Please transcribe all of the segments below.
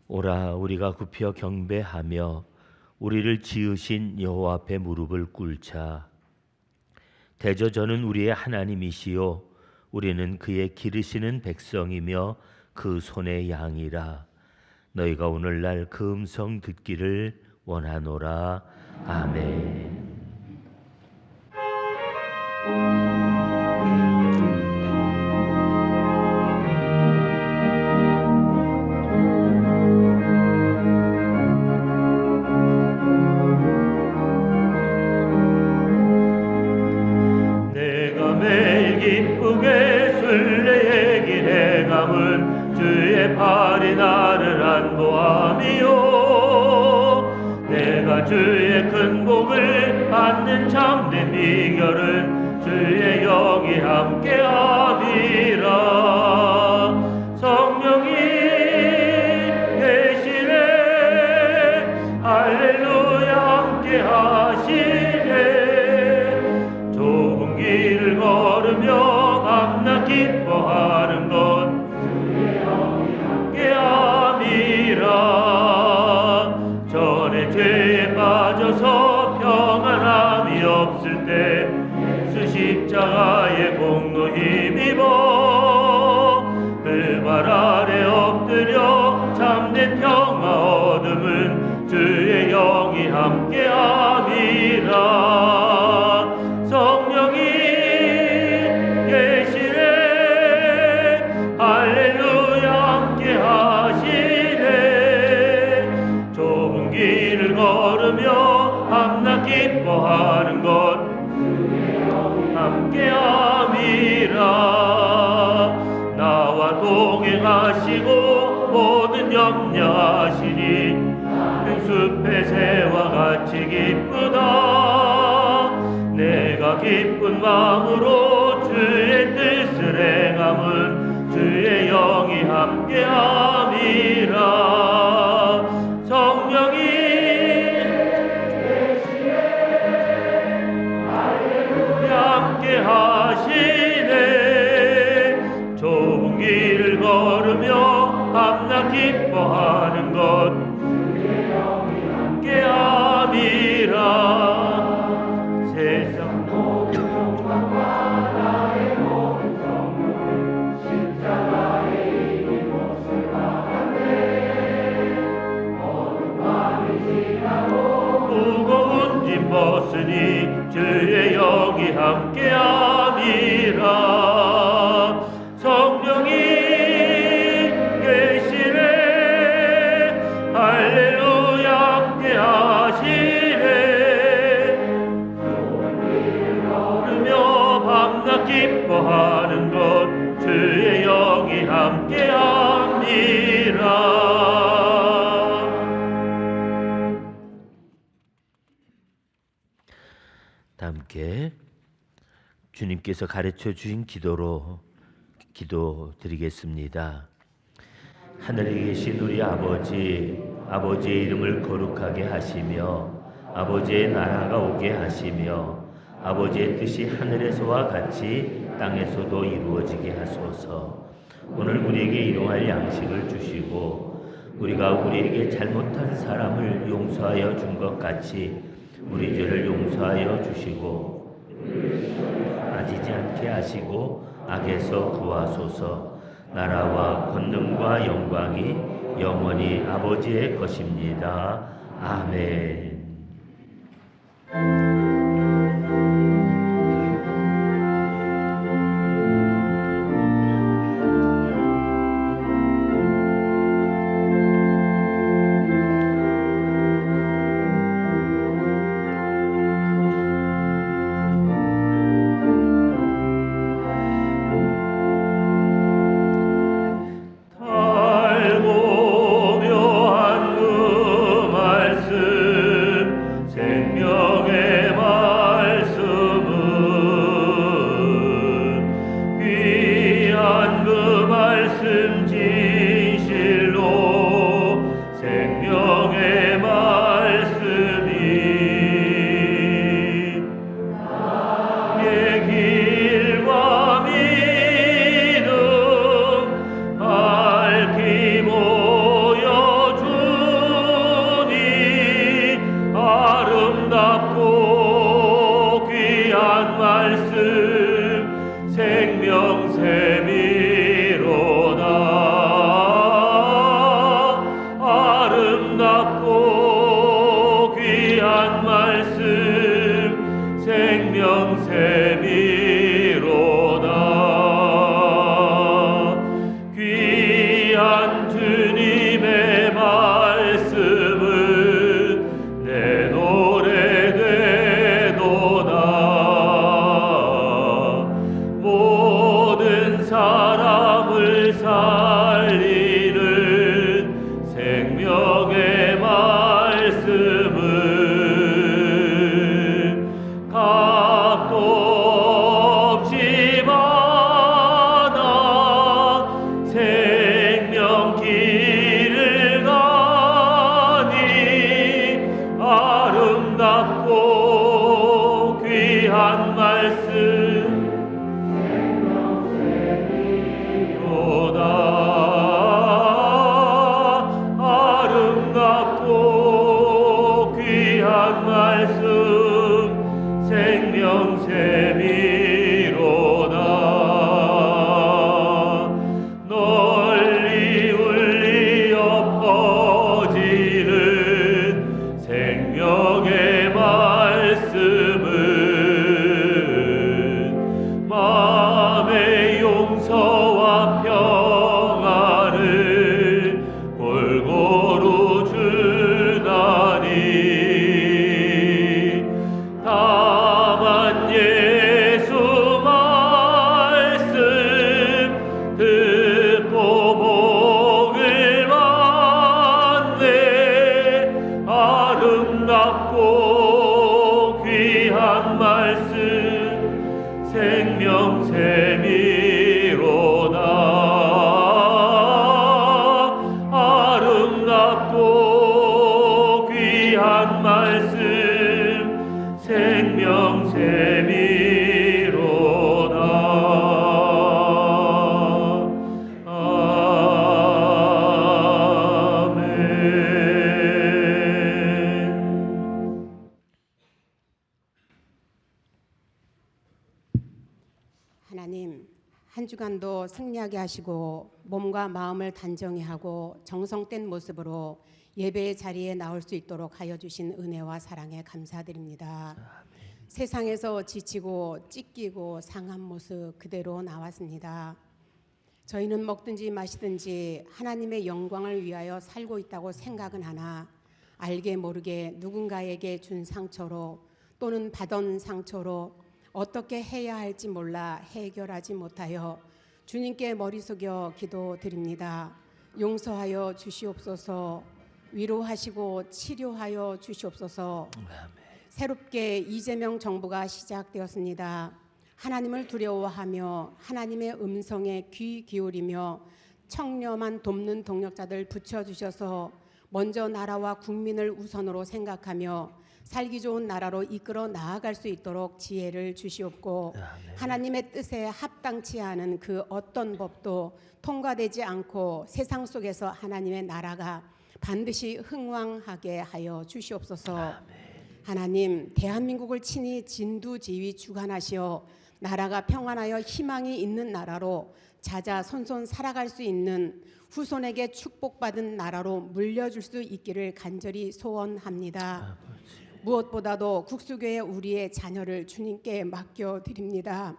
오라 우리가 굽혀 경배하며 우리를 지으신 여호와 앞에 무릎을 꿇자. 대저 저는 우리의 하나님이시요 우리는 그의 기르시는 백성이며 그 손의 양이라. 너희가 오늘날 그 음성 듣기를 원하노라. 아멘. 내가 매일 기쁘게 순례의 길 행함은 주의 팔이 나를 안보함이요. 내가 주의 큰 복을 받는 참된 비결은 주의 영이 함께함이라. 성령이 계시네. 할렐루야 함께하시네. 좁은 길을 걸으며 밤낮 기뻐하는 것 주의 영이 함께함이라. 전에 죄에 빠져서 평안함이 없을 때 예수 십자가의 공로 힘입어 그 발 아래 엎드려 참된 평화 얻음은 주의 영이 함께함이라. 성령이 계시네. 할렐루야 함께하시네. 좁은 길을 걸으며 밤낮 기뻐하는 것 함께함이라. 나와 동행하시고 모든 염려하시니 큰 숲의 새와 같이 기쁘다. 내가 기쁜 마음으로 주의 뜻을 행함은 주의 영이 함께함이라. 성령이 계시네. 할렐루야 함께하시네. 좁은 길을 걸으며 밤낮 기뻐하는 것 주의 영이 함께함이라. 세상 모든 영광과 나의 모든 성욕은 십자가의 이미 몫을 받았네. 어둠 밤이 지나고 무거운 짐 벗으니 주의 영이 함께함이라. 성령이 계시네. 할렐루야 함께하시네. 걸으며 밤낮 기뻐하는 것 주의 영이 함께함이라. 다 함께 주님께서 가르쳐 주신 기도로 기도드리겠습니다. 하늘에 계신 우리 아버지, 아버지의 이름을 거룩하게 하시며 아버지의 나라가 오게 하시며 아버지의 뜻이 하늘에서와 같이 땅에서도 이루어지게 하소서. 오늘 우리에게 일용할 양식을 주시고 우리가 우리에게 잘못한 사람을 용서하여 준 것 같이 우리 죄를 용서하여 주시고 빠지지 않게 하시고 악에서 구하소서. 나라와 권능과 영광이 영원히 아버지의 것입니다. 아멘. 묘한 그 말씀 생명의 말 한 주간도 승리하게 하시고 몸과 마음을 단정히 하고 정성된 모습으로 예배의 자리에 나올 수 있도록 하여 주신 은혜와 사랑에 감사드립니다. 세상에서 지치고 찢기고 상한 모습 그대로 나왔습니다. 저희는 먹든지 마시든지 하나님의 영광을 위하여 살고 있다고 생각은 하나 알게 모르게 누군가에게 준 상처로 또는 받은 상처로 어떻게 해야 할지 몰라 해결하지 못하여 주님께 머리 숙여 기도드립니다. 용서하여 주시옵소서. 위로하시고 치료하여 주시옵소서. 새롭게 이재명 정부가 시작되었습니다. 하나님을 두려워하며 하나님의 음성에 귀 기울이며 청렴한 돕는 동력자들 붙여주셔서 먼저 나라와 국민을 우선으로 생각하며 살기 좋은 나라로 이끌어 나아갈 수 있도록 지혜를 주시옵고 하나님의 뜻에 합당치 않은 그 어떤 법도 통과되지 않고 세상 속에서 하나님의 나라가 반드시 흥왕하게 하여 주시옵소서. 하나님, 대한민국을 친히 진두지휘 주관하시어 나라가 평안하여 희망이 있는 나라로 자자손손 살아갈 수 있는 후손에게 축복받은 나라로 물려줄 수 있기를 간절히 소원합니다. 무엇보다도 국수교회 우리의 자녀를 주님께 맡겨드립니다.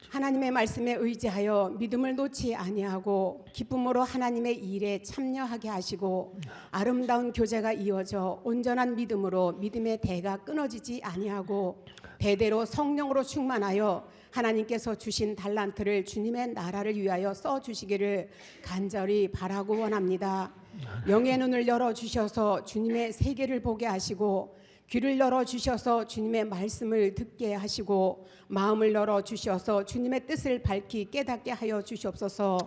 하나님의 말씀에 의지하여 믿음을 놓지 아니하고 기쁨으로 하나님의 일에 참여하게 하시고 아름다운 교제가 이어져 온전한 믿음으로 믿음의 대가 끊어지지 아니하고 대대로 성령으로 충만하여 하나님께서 주신 달란트를 주님의 나라를 위하여 써주시기를 간절히 바라고 원합니다. 영의 눈을 열어주셔서 주님의 세계를 보게 하시고 귀를 열어주셔서 주님의 말씀을 듣게 하시고 마음을 열어주셔서 주님의 뜻을 밝히 깨닫게 하여 주시옵소서.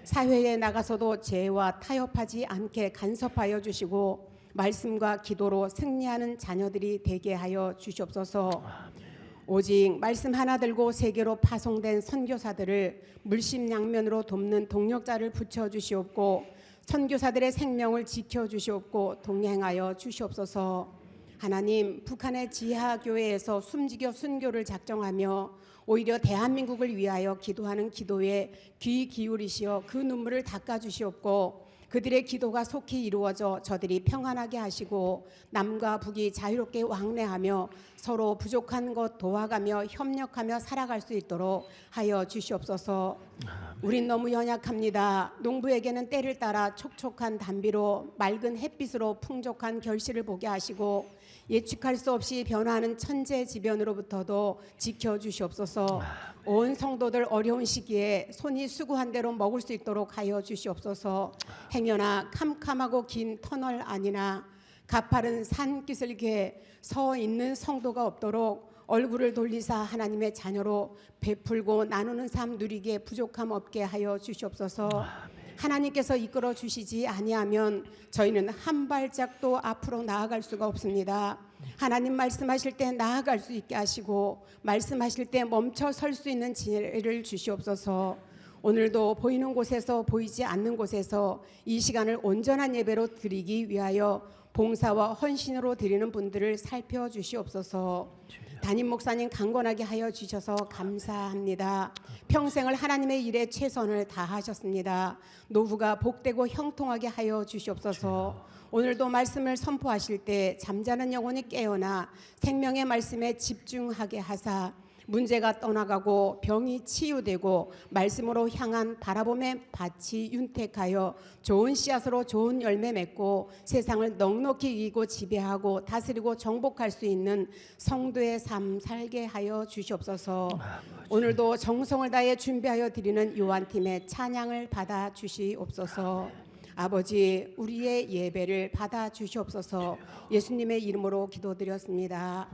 사회에 나가서도 죄와 타협하지 않게 간섭하여 주시고 말씀과 기도로 승리하는 자녀들이 되게 하여 주시옵소서. 오직 말씀 하나 들고 세계로 파송된 선교사들을 물심양면으로 돕는 동력자를 붙여주시옵고 선교사들의 생명을 지켜주시옵고 동행하여 주시옵소서. 하나님, 북한의 지하교회에서 숨지겨 순교를 작정하며 오히려 대한민국을 위하여 기도하는 기도에 귀 기울이시어 그 눈물을 닦아주시옵고 그들의 기도가 속히 이루어져 저들이 평안하게 하시고 남과 북이 자유롭게 왕래하며 서로 부족한 것 도와가며 협력하며 살아갈 수 있도록 하여 주시옵소서. 우린 너무 연약합니다. 농부에게는 때를 따라 촉촉한 단비로 맑은 햇빛으로 풍족한 결실을 보게 하시고 예측할 수 없이 변화하는 천재지변으로부터도 지켜주시옵소서. 온 성도들 어려운 시기에 손이 수고한 대로 먹을 수 있도록 하여 주시옵소서. 행여나 캄캄하고 긴 터널 아니나 가파른 산기슭에 서 있는 성도가 없도록 얼굴을 돌리사 하나님의 자녀로 베풀고 나누는 삶 누리기에 부족함 없게 하여 주시옵소서. 하나님께서 이끌어 주시지 아니하면 저희는 한 발짝도 앞으로 나아갈 수가 없습니다. 하나님 말씀하실 때 나아갈 수 있게 하시고 말씀하실 때 멈춰 설 수 있는 지혜를 주시옵소서. 오늘도 보이는 곳에서 보이지 않는 곳에서 이 시간을 온전한 예배로 드리기 위하여 봉사와 헌신으로 드리는 분들을 살펴주시옵소서. 담임 목사님 강건하게 하여 주셔서 감사합니다. 평생을 하나님의 일에 최선을 다하셨습니다. 노후가 복되고 형통하게 하여 주시옵소서. 오늘도 말씀을 선포하실 때 잠자는 영혼이 깨어나 생명의 말씀에 집중하게 하사 문제가 떠나가고 병이 치유되고 말씀으로 향한 바라봄의 밭이 윤택하여 좋은 씨앗으로 좋은 열매 맺고 세상을 넉넉히 이기고 지배하고 다스리고 정복할 수 있는 성도의 삶 살게 하여 주시옵소서. 오늘도 정성을 다해 준비하여 드리는 요한팀의 찬양을 받아 주시옵소서. 아버지, 우리의 예배를 받아 주시옵소서. 예수님의 이름으로 기도드렸습니다.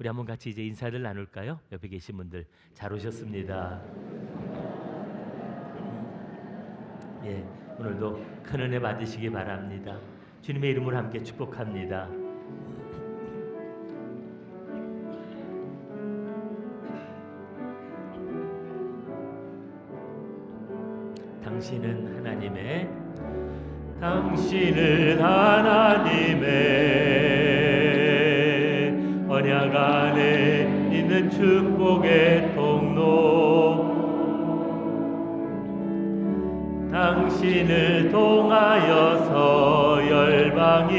우리 한번 같이 이제 인사를 나눌까요? 옆에 계신 분들 잘 오셨습니다. 예, 오늘도 큰 은혜 받으시기 바랍니다. 주님의 이름으로 함께 축복합니다. 당신은 하나님의 언약 안에 있는 축복의 통로, 당신을 통하여서 열방이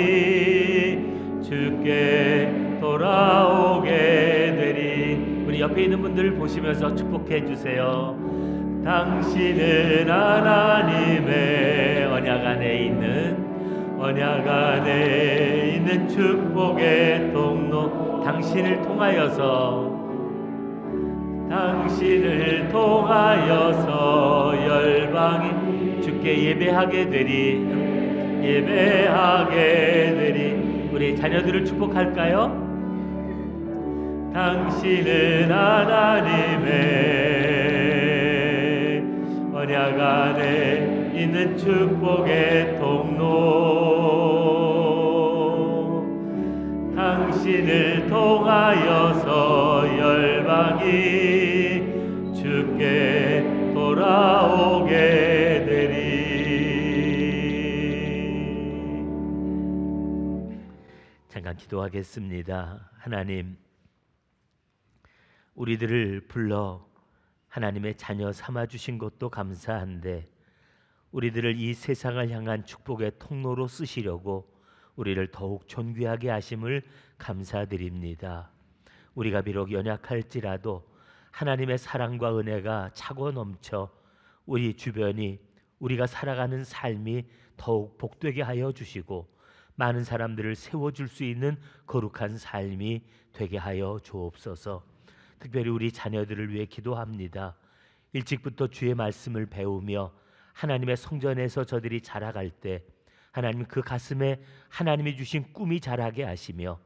주께 돌아오게 되리. 우리 옆에 있는 분들 보시면서 축복해 주세요. 당신은 하나님의 언약 안에 있는 축복의 통로, 당신을 통하여서 열방이 주께 예배하게 되리. 우리 자녀들을 축복할까요? 당신은 하나님의 언약 안에 있는 축복의 통로, 당신을 통하여서 열방이 주께 돌아오게 되리. 잠깐 기도하겠습니다. 하나님, 우리들을 불러 하나님의 자녀 삼아 주신 것도 감사한데, 우리들을 이 세상을 향한 축복의 통로로 쓰시려고 우리를 더욱 존귀하게 하심을 감사드립니다. 우리가 비록 연약할지라도 하나님의 사랑과 은혜가 차고 넘쳐 우리 주변이, 우리가 살아가는 삶이 더욱 복되게 하여 주시고 많은 사람들을 세워줄 수 있는 거룩한 삶이 되게 하여 주옵소서. 특별히 우리 자녀들을 위해 기도합니다. 일찍부터 주의 말씀을 배우며 하나님의 성전에서 저들이 자라갈 때 하나님 그 가슴에 하나님이 주신 꿈이 자라게 하시며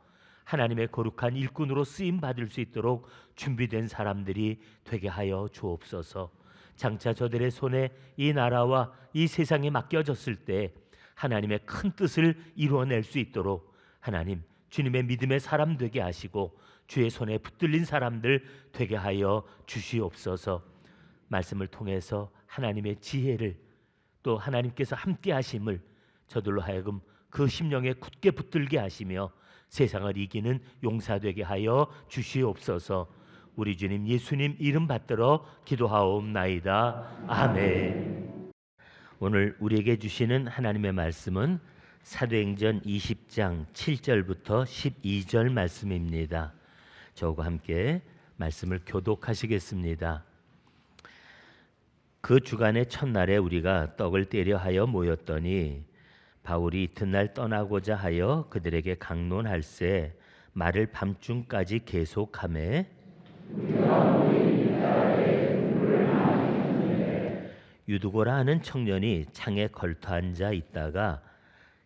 하나님의 거룩한 일꾼으로 쓰임 받을 수 있도록 준비된 사람들이 되게 하여 주옵소서. 장차 저들의 손에 이 나라와 이 세상이 맡겨졌을 때 하나님의 큰 뜻을 이루어낼 수 있도록 하나님 주님의 믿음의 사람 되게 하시고 주의 손에 붙들린 사람들 되게 하여 주시옵소서. 말씀을 통해서 하나님의 지혜를, 또 하나님께서 함께 하심을 저들로 하여금 그 심령에 굳게 붙들게 하시며 세상을 이기는 용사되게 하여 주시옵소서. 우리 주님 예수님 이름 받들어 기도하옵나이다. 아멘. 오늘 우리에게 주시는 하나님의 말씀은 사도행전 20장 7절부터 12절 말씀입니다. 저와 함께 말씀을 교독하시겠습니다. 그 주간의 첫날에 우리가 떡을 떼려 하여 모였더니 바울이 이튿날 떠나고자 하여 그들에게 강론할세 말을 밤중까지 계속하매 유두고라 하는 청년이 창에 걸터 앉아 있다가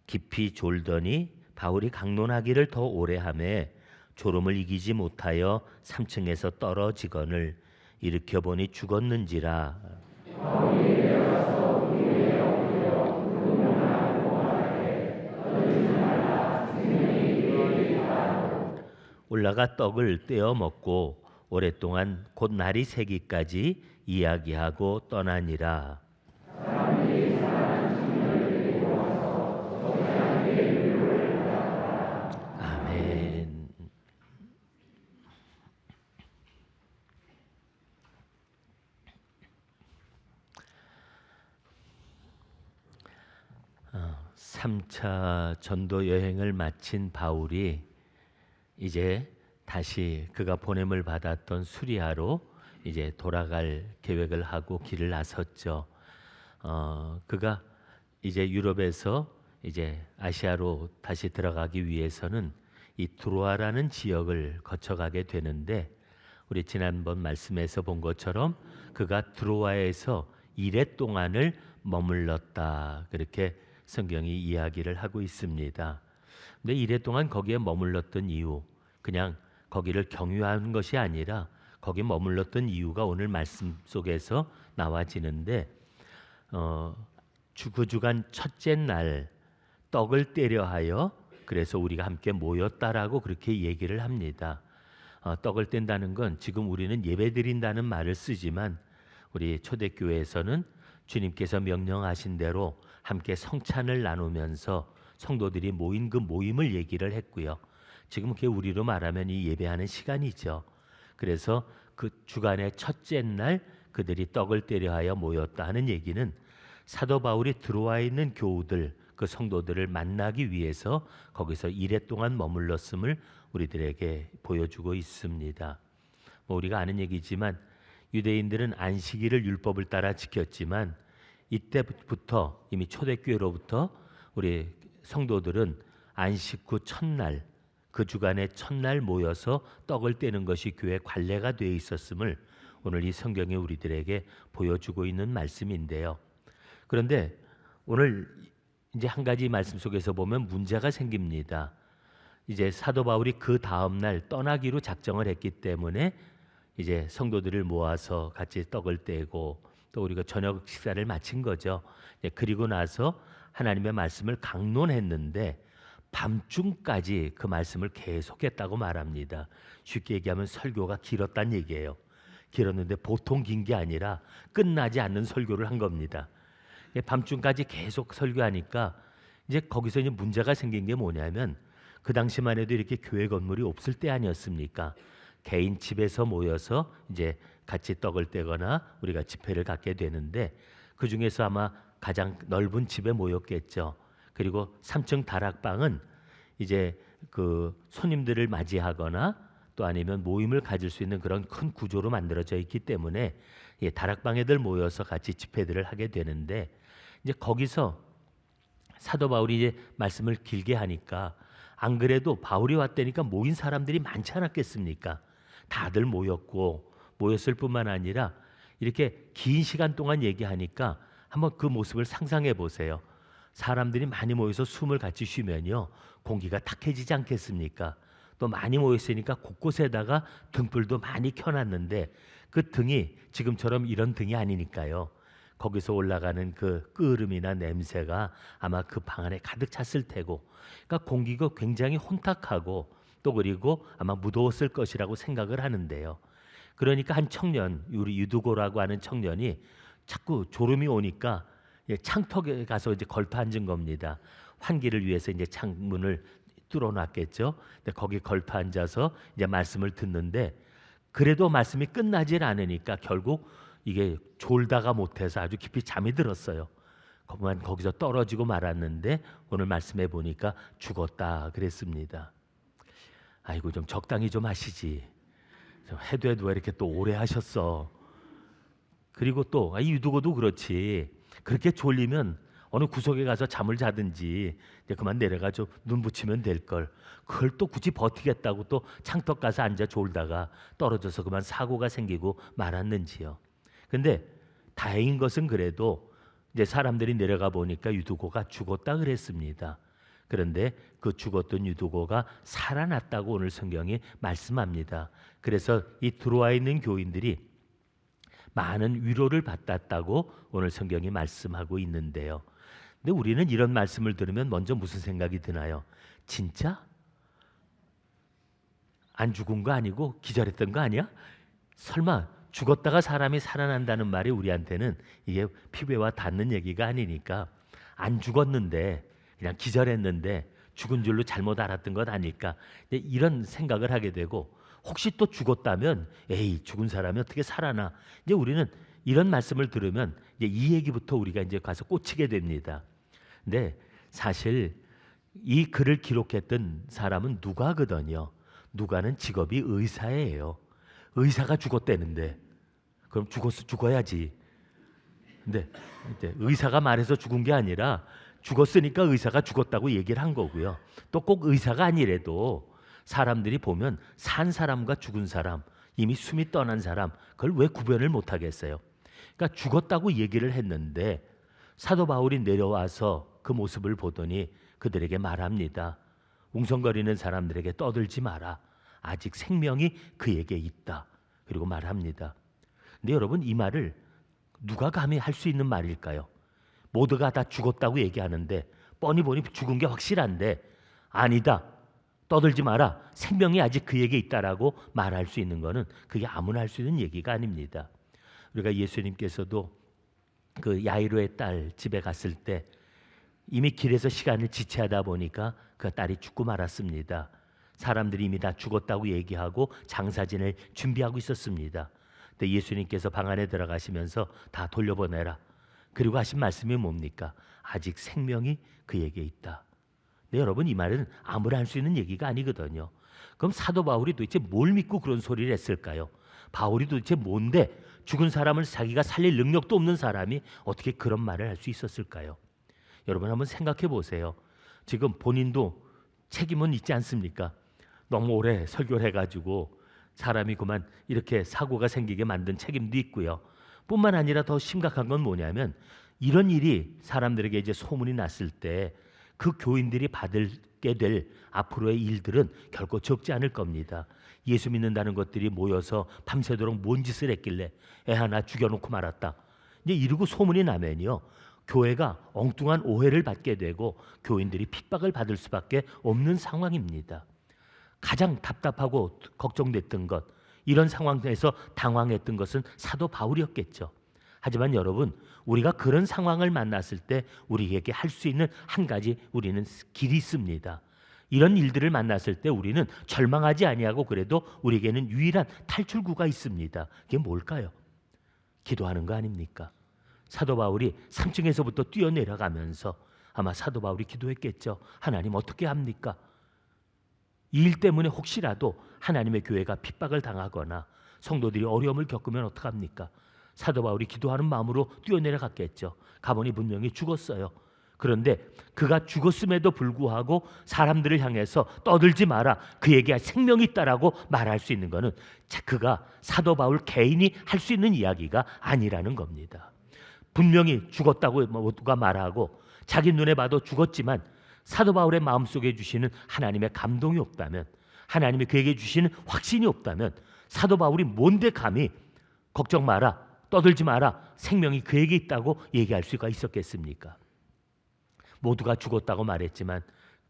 깊이 졸더니 바울이 강론하기를 더 오래 하매 졸음을 이기지 못하여 3층에서 떨어지거늘 일으켜 보니 죽었는지라. 올라가 떡을 떼어 먹고 오랫동안 곧 날이 새기까지 이야기하고 떠나니라. 아멘. 삼 3차 전도 여행을 마친 바울이 이제 다시 그가 보냄을 받았던 수리아로 이제 돌아갈 계획을 하고 길을 나섰죠. 그가 이제 유럽에서 이제 아시아로 다시 들어가기 위해서는 이 드로아라는 지역을 거쳐가게 되는데, 우리 지난번 말씀에서 본 것처럼 그가 드로아에서 이래 동안을 머물렀다, 그렇게 성경이 이야기를 하고 있습니다. 근데 이래 동안 거기에 머물렀던 이유, 그냥 거기를 경유한 것이 아니라 거기 머물렀던 이유가 오늘 말씀 속에서 나와지는데 그 주간 첫째 날 떡을 떼려 하여 그래서 우리가 함께 모였다라고 그렇게 얘기를 합니다. 떡을 뗀다는 건 지금 우리는 예배드린다는 말을 쓰지만 우리 초대교회에서는 주님께서 명령하신 대로 함께 성찬을 나누면서 성도들이 모인 그 모임을 얘기를 했고요. 지금 그게 우리로 말하면 이 예배하는 시간이죠. 그래서 그 주간의 첫째 날 그들이 떡을 떼려 하여 모였다 하는 얘기는 사도 바울이 들어와 있는 교우들 그 성도들을 만나기 위해서 거기서 이래 동안 머물렀음을 우리들에게 보여주고 있습니다. 우리가 아는 얘기지만 유대인들은 안식일을 율법을 따라 지켰지만 이때부터 이미 초대교회로부터 우리 성도들은 안식 후 첫날 그 주간의 첫날 모여서 떡을 떼는 것이 교회 관례가 되어 있었음을 오늘 이 성경이 우리들에게 보여주고 있는 말씀인데요. 그런데 오늘 이제 한 가지 말씀 속에서 보면 문제가 생깁니다. 이제 사도 바울이 그 다음 날 떠나기로 작정을 했기 때문에 이제 성도들을 모아서 같이 떡을 떼고 또 우리가 저녁 식사를 마친 거죠. 그리고 나서 하나님의 말씀을 강론했는데 밤중까지 그 말씀을 계속했다고 말합니다. 쉽게 얘기하면 설교가 길었단 얘기예요. 길었는데 보통 긴 게 아니라 끝나지 않는 설교를 한 겁니다. 밤중까지 계속 설교하니까 이제 거기서 이제 문제가 생긴 게 뭐냐면 그 당시만 해도 이렇게 교회 건물이 없을 때 아니었습니까? 개인 집에서 모여서 이제 같이 떡을 떼거나 우리가 집회를 갖게 되는데 그 중에서 아마 가장 넓은 집에 모였겠죠. 그리고 3층 다락방은 이제 그 손님들을 맞이하거나 또 아니면 모임을 가질 수 있는 그런 큰 구조로 만들어져 있기 때문에 다락방에들 모여서 같이 집회들을 하게 되는데 이제 거기서 사도 바울이 이제 말씀을 길게 하니까 안 그래도 바울이 왔다니까 모인 사람들이 많지 않았겠습니까? 다들 모였을 뿐만 아니라 이렇게 긴 시간 동안 얘기하니까 한번 그 모습을 상상해 보세요. 사람들이 많이 모여서 숨을 같이 쉬면요 공기가 탁해지지 않겠습니까? 또 많이 모였으니까 곳곳에다가 등불도 많이 켜놨는데 그 등이 지금처럼 이런 등이 아니니까요. 거기서 올라가는 그 끄름이나 냄새가 아마 그 방 안에 가득 찼을 테고, 그러니까 공기가 굉장히 혼탁하고 또 그리고 아마 무더웠을 것이라고 생각을 하는데요. 그러니까 한 청년, 우리 유두고라고 하는 청년이 자꾸 졸음이 오니까 창턱에 가서 이제 걸터 앉은 겁니다. 환기를 위해서 이제 창문을 뚫어놨겠죠. 근데 거기 걸터 앉아서 이제 말씀을 듣는데 그래도 말씀이 끝나질 않으니까 결국 이게 졸다가 못해서 아주 깊이 잠이 들었어요. 그만 거기서 떨어지고 말았는데 오늘 말씀해 보니까 죽었다 그랬습니다. 아이고 좀 적당히 좀 하시지. 해도 왜 이렇게 또 오래 하셨어. 그리고 또 유두고도 그렇지. 그렇게 졸리면 어느 구석에 가서 잠을 자든지 그만 내려가 좀 눈 붙이면 될 걸. 그걸 또 굳이 버티겠다고 또 창턱 가서 앉아 졸다가 떨어져서 그만 사고가 생기고 말았는지요. 근데 다행인 것은 그래도 이제 사람들이 내려가 보니까 유두고가 죽었다 그랬습니다. 그런데 그 죽었던 유두고가 살아났다고 오늘 성경이 말씀합니다. 그래서 이 들어와 있는 교인들이 많은 위로를 받았다고 오늘 성경이 말씀하고 있는데요. 근데 우리는 이런 말씀을 들으면 먼저 무슨 생각이 드나요? 진짜? 안 죽은 거 아니고 기절했던 거 아니야? 설마 죽었다가 사람이 살아난다는 말이 우리한테는 이게 피부와 닿는 얘기가 아니니까 안 죽었는데 그냥 기절했는데 죽은 줄로 잘못 알았던 것 아닐까 이런 생각을 하게 되고, 혹시 또 죽었다면 에이 죽은 사람이 어떻게 살아나, 이제 우리는 이런 말씀을 들으면 이제 이 얘기부터 우리가 이제 가서 꽂히게 됩니다. 근데 사실 이 글을 기록했던 사람은 누가거든요. 누가는 직업이 의사예요. 의사가 죽었다는데 그럼 죽어야지. 근데 의사가 말해서 죽은 게 아니라 죽었으니까 의사가 죽었다고 얘기를 한 거고요. 또 꼭 의사가 아니래도 사람들이 보면 산 사람과 죽은 사람, 이미 숨이 떠난 사람, 그걸 왜 구별을 못 하겠어요? 그러니까 죽었다고 얘기를 했는데 사도 바울이 내려와서 그 모습을 보더니 그들에게 말합니다. 웅성거리는 사람들에게 떠들지 마라. 아직 생명이 그에게 있다. 그리고 말합니다. 근데 여러분, 이 말을 누가 감히 할 수 있는 말일까요? 모두가 다 죽었다고 얘기하는데 뻔히 보니 죽은 게 확실한데 아니다, 떠들지 마라, 생명이 아직 그에게 있다라고 말할 수 있는 것은 그게 아무나 할 수 있는 얘기가 아닙니다. 우리가 예수님께서도 그 야이로의 딸 집에 갔을 때 이미 길에서 시간을 지체하다 보니까 그 딸이 죽고 말았습니다. 사람들이 이미 다 죽었다고 얘기하고 장사진을 준비하고 있었습니다. 근데 예수님께서 방 안에 들어가시면서 다 돌려보내라. 그리고 하신 말씀이 뭡니까? 아직 생명이 그에게 있다. 네, 여러분, 이 말은 아무나 할 수 있는 얘기가 아니거든요. 그럼 사도 바울이 도대체 뭘 믿고 그런 소리를 했을까요? 바울이 도대체 뭔데 죽은 사람을 자기가 살릴 능력도 없는 사람이 어떻게 그런 말을 할 수 있었을까요? 여러분 한번 생각해 보세요. 지금 본인도 책임은 있지 않습니까? 너무 오래 설교를 해가지고 사람이 그만 이렇게 사고가 생기게 만든 책임도 있고요. 뿐만 아니라 더 심각한 건 뭐냐면 이런 일이 사람들에게 이제 소문이 났을 때 그 교인들이 받게 될 앞으로의 일들은 결코 적지 않을 겁니다. 예수 믿는다는 것들이 모여서 밤새도록 뭔 짓을 했길래 애 하나 죽여놓고 말았다. 이제 이러고 소문이 나면요, 교회가 엉뚱한 오해를 받게 되고 교인들이 핍박을 받을 수밖에 없는 상황입니다. 가장 답답하고 걱정됐던 것, 이런 상황에서 당황했던 것은 사도 바울이었겠죠. 하지만 여러분, 우리가 그런 상황을 만났을 때 우리에게 할 수 있는 한 가지 우리는 길이 있습니다. 이런 일들을 만났을 때 우리는 절망하지 아니하고 그래도 우리에게는 유일한 탈출구가 있습니다. 그게 뭘까요? 기도하는 거 아닙니까? 사도 바울이 3층에서부터 뛰어내려가면서 아마 사도 바울이 기도했겠죠. 하나님, 어떻게 합니까? 이 일 때문에 혹시라도 하나님의 교회가 핍박을 당하거나 성도들이 어려움을 겪으면 어떡합니까? 사도 바울이 기도하는 마음으로 뛰어내려갔겠죠. 가보니 분명히 죽었어요. 그런데 그가 죽었음에도 불구하고 사람들을 향해서 떠들지 마라, 그에게 생명이 있다라고 말할 수 있는 것은 그가 사도 바울 개인이 할 수 있는 이야기가 아니라는 겁니다. 분명히 죽었다고 누가 말하고 자기 눈에 봐도 죽었지만 사도 바울의 마음속에 주시는 하나님의 감동이 없다면, 하나님이 그에게 주시는 확신이 없다면 사도 바울이 뭔데 감히 걱정 마라, 떠들지 마라, 생명이 그에게 있다고 얘기할 수가 있었겠습니까? 모두가 죽었다고 말했지만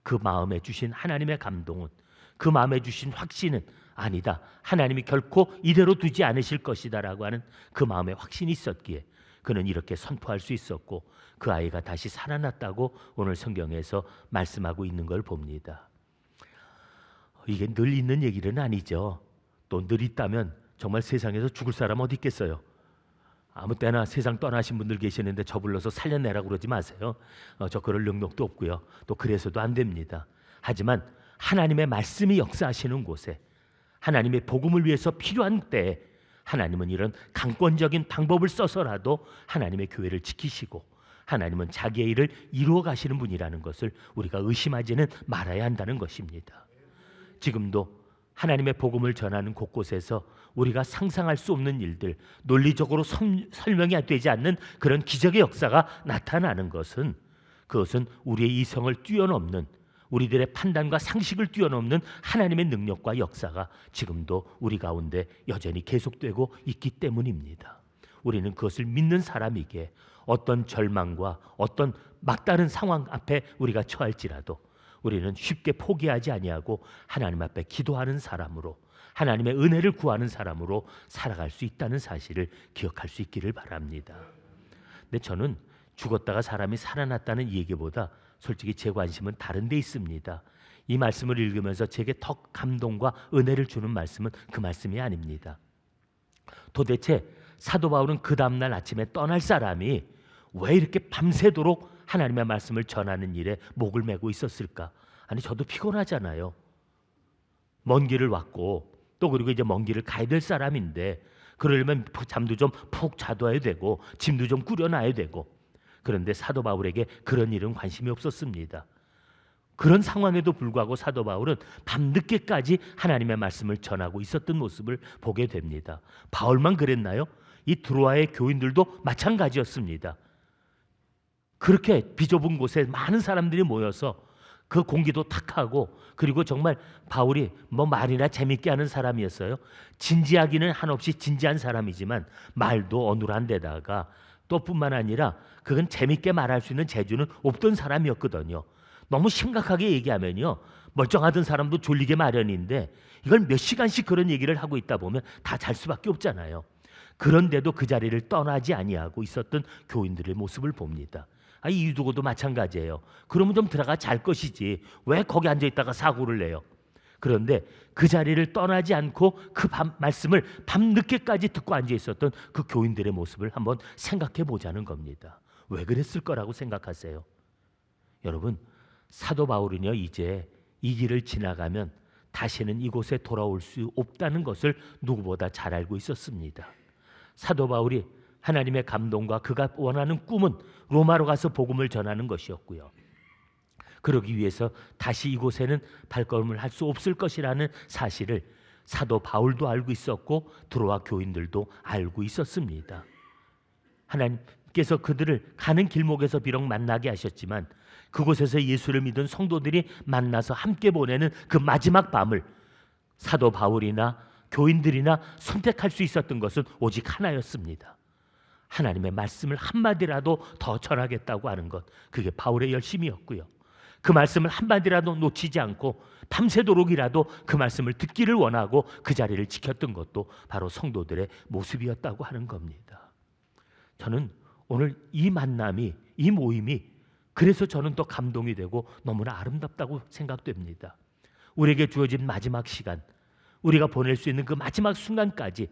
그 마음에 주신 하나님의 감동은, 그 마음에 주신 확신은 아니다, 하나님이 결코 이대로 두지 않으실 것이다라고 하는 그 마음의 확신이 있었기에 그는 이렇게 선포할 수 있었고 그 아이가 다시 살아났다고 오늘 성경에서 말씀하고 있는 걸 봅니다. 이게 늘 있는 얘기는 아니죠. 또 늘 있다면 정말 세상에서 죽을 사람 어디 있겠어요? 아무 때나 세상 떠나신 분들 계시는데 저 불러서 살려내라고 그러지 마세요. 저 그럴 능력도 없고요. 또 그래서도 안 됩니다. 하지만 하나님의 말씀이 역사하시는 곳에, 하나님의 복음을 위해서 필요한 때에 하나님은 이런 강권적인 방법을 써서라도 하나님의 교회를 지키시고 하나님은 자기의 일을 이루어 가시는 분이라는 것을 우리가 의심하지는 말아야 한다는 것입니다. 지금도 하나님의 복음을 전하는 곳곳에서 우리가 상상할 수 없는 일들, 논리적으로 설명이 되지 않는 그런 기적의 역사가 나타나는 것은, 그것은 우리의 이성을 뛰어넘는, 우리들의 판단과 상식을 뛰어넘는 하나님의 능력과 역사가 지금도 우리 가운데 여전히 계속되고 있기 때문입니다. 우리는 그것을 믿는 사람이기에 어떤 절망과 어떤 막다른 상황 앞에 우리가 처할지라도 우리는 쉽게 포기하지 아니하고 하나님 앞에 기도하는 사람으로, 하나님의 은혜를 구하는 사람으로 살아갈 수 있다는 사실을 기억할 수 있기를 바랍니다. 근데 저는 죽었다가 사람이 살아났다는 이 얘기보다 솔직히 제 관심은 다른 데 있습니다. 이 말씀을 읽으면서 제게 더 감동과 은혜를 주는 말씀은 그 말씀이 아닙니다. 도대체 사도 바울은 그 다음날 아침에 떠날 사람이 왜 이렇게 밤새도록 하나님의 말씀을 전하는 일에 목을 메고 있었을까? 아니, 저도 피곤하잖아요. 먼 길을 왔고 또 그리고 이제 먼 길을 가야 될 사람인데 그러려면 잠도 좀 푹 자둬야 되고 짐도 좀 꾸려놔야 되고, 그런데 사도 바울에게 그런 일은 관심이 없었습니다. 그런 상황에도 불구하고 사도 바울은 밤늦게까지 하나님의 말씀을 전하고 있었던 모습을 보게 됩니다. 바울만 그랬나요? 이 드로아의 교인들도 마찬가지였습니다. 그렇게 비좁은 곳에 많은 사람들이 모여서 그 공기도 탁하고, 그리고 정말 바울이 뭐 말이나 재밌게 하는 사람이었어요. 진지하기는 한없이 진지한 사람이지만 말도 어눌한 데다가 또 뿐만 아니라 그건 재밌게 말할 수 있는 재주는 없던 사람이었거든요. 너무 심각하게 얘기하면요, 멀쩡하던 사람도 졸리게 마련인데 이걸 몇 시간씩 그런 얘기를 하고 있다 보면 다 잘 수밖에 없잖아요. 그런데도 그 자리를 떠나지 아니하고 있었던 교인들의 모습을 봅니다. 이 유두고도 마찬가지예요. 그러면 좀 들어가 잘 것이지 왜 거기 앉아 있다가 사고를 내요. 그런데 그 자리를 떠나지 않고 그 말씀을 밤늦게까지 듣고 앉아 있었던 그 교인들의 모습을 한번 생각해 보자는 겁니다. 왜 그랬을 거라고 생각하세요? 여러분, 사도 바울은요, 이제 이 길을 지나가면 다시는 이곳에 돌아올 수 없다는 것을 누구보다 잘 알고 있었습니다. 사도 바울이 하나님의 감동과 그가 원하는 꿈은 로마로 가서 복음을 전하는 것이었고요. 그러기 위해서 다시 이곳에는 발걸음을 할 수 없을 것이라는 사실을 사도 바울도 알고 있었고 드로아 교인들도 알고 있었습니다. 하나님께서 그들을 가는 길목에서 비록 만나게 하셨지만 그곳에서 예수를 믿은 성도들이 만나서 함께 보내는 그 마지막 밤을 사도 바울이나 교인들이나 선택할 수 있었던 것은 오직 하나였습니다. 하나님의 말씀을 한마디라도 더 전하겠다고 하는 것, 그게 바울의 열심이었고요. 그 말씀을 한마디라도 놓치지 않고 밤새도록이라도 그 말씀을 듣기를 원하고 그 자리를 지켰던 것도 바로 성도들의 모습이었다고 하는 겁니다. 저는 오늘 이 만남이, 이 모임이 그래서 저는 또 감동이 되고 너무나 아름답다고 생각됩니다. 우리에게 주어진 마지막 시간, 우리가 보낼 수 있는 그 마지막 순간까지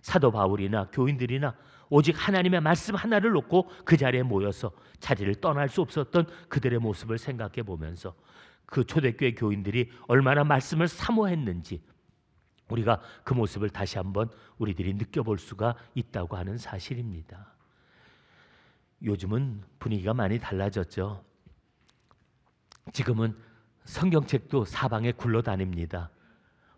사도 바울이나 교인들이나 오직 하나님의 말씀 하나를 놓고 그 자리에 모여서 자리를 떠날 수 없었던 그들의 모습을 생각해 보면서 그 초대교회 교인들이 얼마나 말씀을 사모했는지 우리가 그 모습을 다시 한번 우리들이 느껴볼 수가 있다고 하는 사실입니다. 요즘은 분위기가 많이 달라졌죠. 지금은 성경책도 사방에 굴러다닙니다.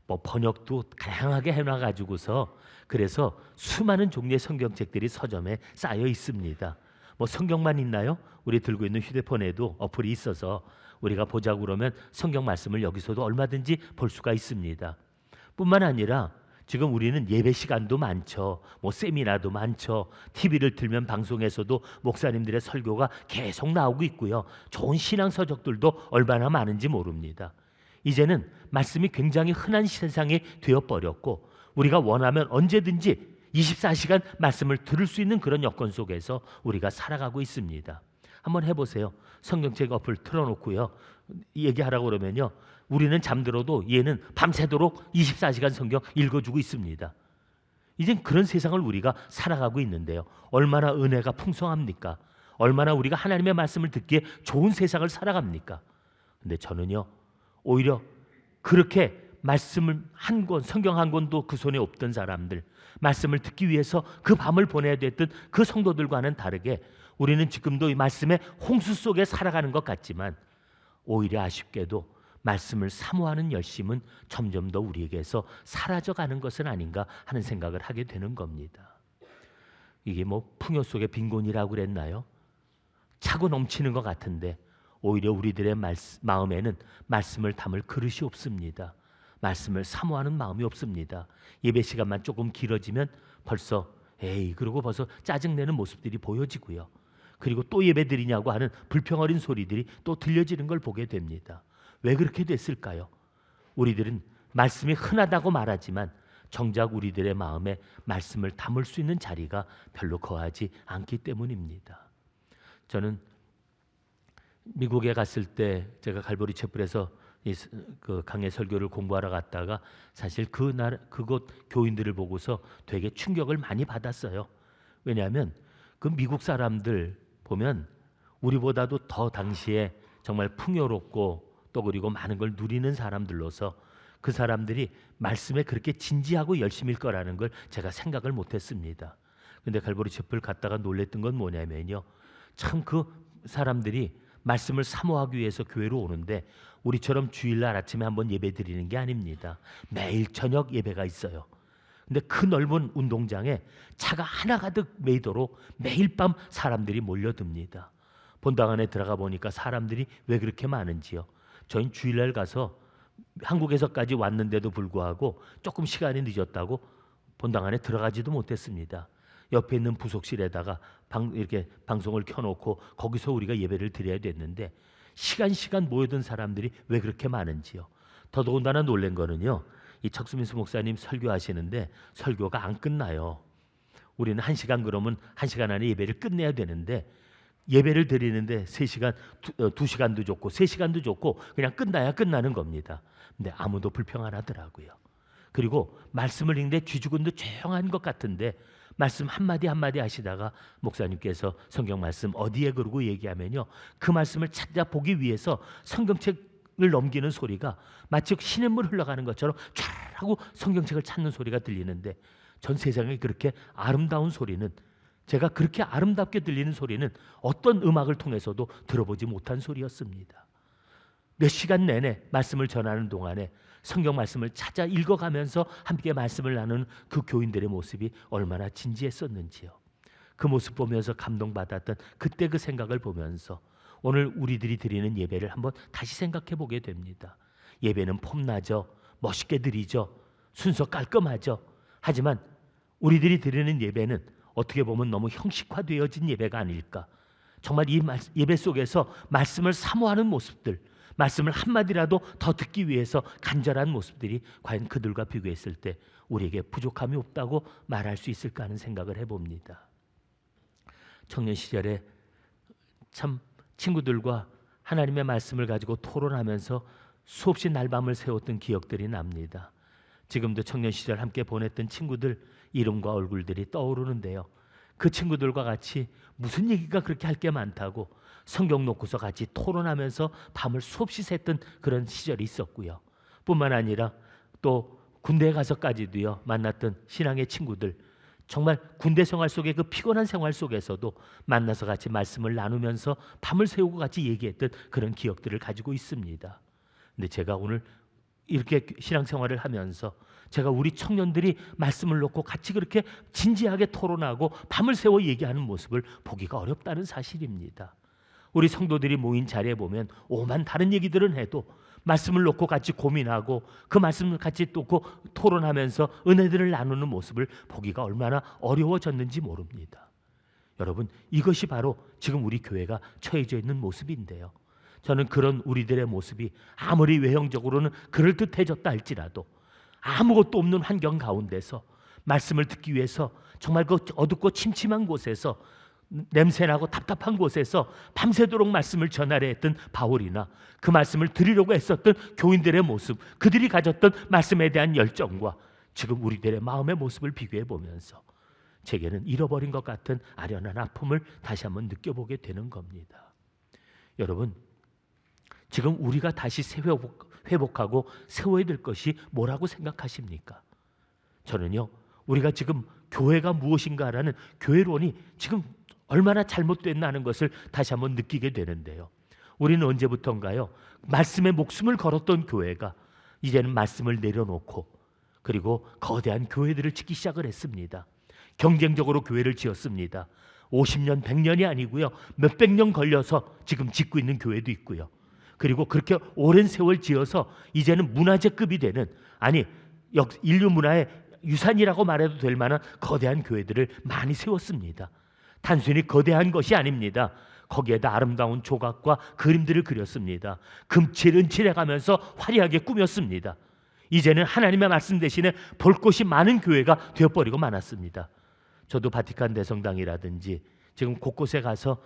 뭐 번역도 다양하게 해놔가지고서 그래서 수많은 종류의 성경책들이 서점에 쌓여 있습니다. 뭐 성경만 있나요? 우리 들고 있는 휴대폰에도 어플이 있어서 우리가 보자고 그러면 성경 말씀을 여기서도 얼마든지 볼 수가 있습니다. 뿐만 아니라 지금 우리는 예배 시간도 많죠. 뭐 세미나도 많죠. TV를 틀면 방송에서도 목사님들의 설교가 계속 나오고 있고요. 좋은 신앙 서적들도 얼마나 많은지 모릅니다. 이제는 말씀이 굉장히 흔한 세상이 되어버렸고 우리가 원하면 언제든지 24시간 말씀을 들을 수 있는 그런 여건 속에서 우리가 살아가고 있습니다. 한번 해보세요. 성경책 어플 틀어놓고요. 얘기하라고 그러면요. 우리는 잠들어도 얘는 밤새도록 24시간 성경 읽어주고 있습니다. 이젠 그런 세상을 우리가 살아가고 있는데요. 얼마나 은혜가 풍성합니까? 얼마나 우리가 하나님의 말씀을 듣기에 좋은 세상을 살아갑니까? 근데 저는요. 오히려 그렇게 말씀을 한 권, 성경 한 권도 그 손에 없던 사람들, 말씀을 듣기 위해서 그 밤을 보내야 됐던 그 성도들과는 다르게 우리는 지금도 이 말씀의 홍수 속에 살아가는 것 같지만 오히려 아쉽게도 말씀을 사모하는 열심은 점점 더 우리에게서 사라져가는 것은 아닌가 하는 생각을 하게 되는 겁니다. 이게 뭐 풍요 속의 빈곤이라고 그랬나요? 차고 넘치는 것 같은데 오히려 우리들의 마음에는 말씀을 담을 그릇이 없습니다. 말씀을 사모하는 마음이 없습니다. 예배 시간만 조금 길어지면 벌써 그러고 벌써 짜증내는 모습들이 보여지고요. 그리고 또 예배 드리냐고 하는 불평 어린 소리들이 또 들려지는 걸 보게 됩니다. 왜 그렇게 됐을까요? 우리들은 말씀이 흔하다고 말하지만 정작 우리들의 마음에 말씀을 담을 수 있는 자리가 별로 거하지 않기 때문입니다. 저는 미국에 갔을 때 제가 갈보리 채플에서 그 강해 설교를 공부하러 갔다가 사실 그곳 교인들을 보고서 되게 충격을 많이 받았어요. 왜냐하면 그 미국 사람들 보면 우리보다도 더 당시에 정말 풍요롭고 또 그리고 많은 걸 누리는 사람들로서 그 사람들이 말씀에 그렇게 진지하고 열심일 거라는 걸 제가 생각을 못했습니다. 근데 갈보리 채플 갔다가 놀랬던 건 뭐냐면요. 참 그 사람들이 말씀을 사모하기 위해서 교회로 오는데 우리처럼 주일날 아침에 한번 예배 드리는 게 아닙니다. 매일 저녁 예배가 있어요. 근데 그 넓은 운동장에 차가 하나 가득 메이도록 매일 밤 사람들이 몰려듭니다. 본당 안에 들어가 보니까 사람들이 왜 그렇게 많은지요. 저희는 주일날 가서 한국에서까지 왔는데도 불구하고 조금 시간이 늦었다고 본당 안에 들어가지도 못했습니다. 옆에 있는 부속실에다가 이렇게 방송을 켜놓고 거기서 우리가 예배를 드려야 됐는데 시간 모여든 사람들이 왜 그렇게 많은지요. 더더군다나 놀란 거는요. 이 척수민수 목사님 설교하시는데 설교가 안 끝나요. 우리는 1시간 그러면 1시간 안에 예배를 끝내야 되는데 예배를 드리는데 3시간, 2시간도 좋고 3시간도 좋고 그냥 끝나야 끝나는 겁니다. 근데 아무도 불평 안 하더라고요. 그리고 말씀을 읽는데 쥐죽은도 조용한 것 같은데 말씀 한마디 하시다가 목사님께서 성경 말씀 어디에 그러고 얘기하면요. 그 말씀을 찾아보기 위해서 성경책을 넘기는 소리가 마치 시냇물 흘러가는 것처럼 촤 하고 성경책을 찾는 소리가 들리는데 전 세상에 그렇게 아름다운 소리는 제가 그렇게 아름답게 들리는 소리는 어떤 음악을 통해서도 들어보지 못한 소리였습니다. 몇 시간 내내 말씀을 전하는 동안에 성경 말씀을 찾아 읽어가면서 함께 말씀을 나누는 그 교인들의 모습이 얼마나 진지했었는지요. 그 모습 보면서 감동받았던 그때 그 생각을 보면서 오늘 우리들이 드리는 예배를 한번 다시 생각해 보게 됩니다. 예배는 폼나죠. 멋있게 드리죠. 순서 깔끔하죠. 하지만 우리들이 드리는 예배는 어떻게 보면 너무 형식화되어진 예배가 아닐까. 정말 이 예배 속에서 말씀을 사모하는 모습들, 말씀을 한마디라도 더 듣기 위해서 간절한 모습들이 과연 그들과 비교했을 때 우리에게 부족함이 없다고 말할 수 있을까 하는 생각을 해봅니다. 청년 시절에 참 친구들과 하나님의 말씀을 가지고 토론하면서 수없이 날밤을 새웠던 기억들이 납니다. 지금도 청년 시절 함께 보냈던 친구들 이름과 얼굴들이 떠오르는데요. 그 친구들과 같이 무슨 얘기가 그렇게 할 게 많다고 성경 놓고서 같이 토론하면서 밤을 수없이 샜던 그런 시절이 있었고요. 뿐만 아니라 또 군대에 가서까지도요 만났던 신앙의 친구들, 정말 군대 생활 속의 그 피곤한 생활 속에서도 만나서 같이 말씀을 나누면서 밤을 새우고 같이 얘기했던 그런 기억들을 가지고 있습니다. 근데 제가 오늘 이렇게 신앙생활을 하면서 제가 우리 청년들이 말씀을 놓고 같이 그렇게 진지하게 토론하고 밤을 새워 얘기하는 모습을 보기가 어렵다는 사실입니다. 우리 성도들이 모인 자리에 보면 오만 다른 얘기들은 해도 말씀을 놓고 같이 고민하고 그 말씀을 같이 놓고 토론하면서 은혜들을 나누는 모습을 보기가 얼마나 어려워졌는지 모릅니다. 여러분, 이것이 바로 지금 우리 교회가 처해져 있는 모습인데요. 저는 그런 우리들의 모습이 아무리 외형적으로는 그럴듯해졌다 할지라도 아무것도 없는 환경 가운데서 말씀을 듣기 위해서 정말 그 어둡고 침침한 곳에서 냄새나고 답답한 곳에서 밤새도록 말씀을 전하려 했던 바울이나 그 말씀을 드리려고 했었던 교인들의 모습, 그들이 가졌던 말씀에 대한 열정과 지금 우리들의 마음의 모습을 비교해 보면서 제게는 잃어버린 것 같은 아련한 아픔을 다시 한번 느껴보게 되는 겁니다. 여러분, 지금 우리가 다시 회복하고 세워야 될 것이 뭐라고 생각하십니까? 저는요, 우리가 지금 교회가 무엇인가라는 교회론이 지금 얼마나 잘못됐나 하는 것을 다시 한번 느끼게 되는데요. 우리는 언제부턴가요, 말씀에 목숨을 걸었던 교회가 이제는 말씀을 내려놓고 그리고 거대한 교회들을 짓기 시작을 했습니다. 경쟁적으로 교회를 지었습니다. 50년, 100년이 아니고요, 몇백 년 걸려서 지금 짓고 있는 교회도 있고요. 그리고 그렇게 오랜 세월 지어서 이제는 문화재급이 되는, 아니 인류 문화의 유산이라고 말해도 될 만한 거대한 교회들을 많이 세웠습니다. 단순히 거대한 것이 아닙니다. 거기에다 아름다운 조각과 그림들을 그렸습니다. 금칠은칠해가면서 화려하게 꾸몄습니다. 이제는 하나님의 말씀 대신에 볼 곳이 많은 교회가 되어버리고 말았습니다. 저도 바티칸 대성당이라든지 지금 곳곳에 가서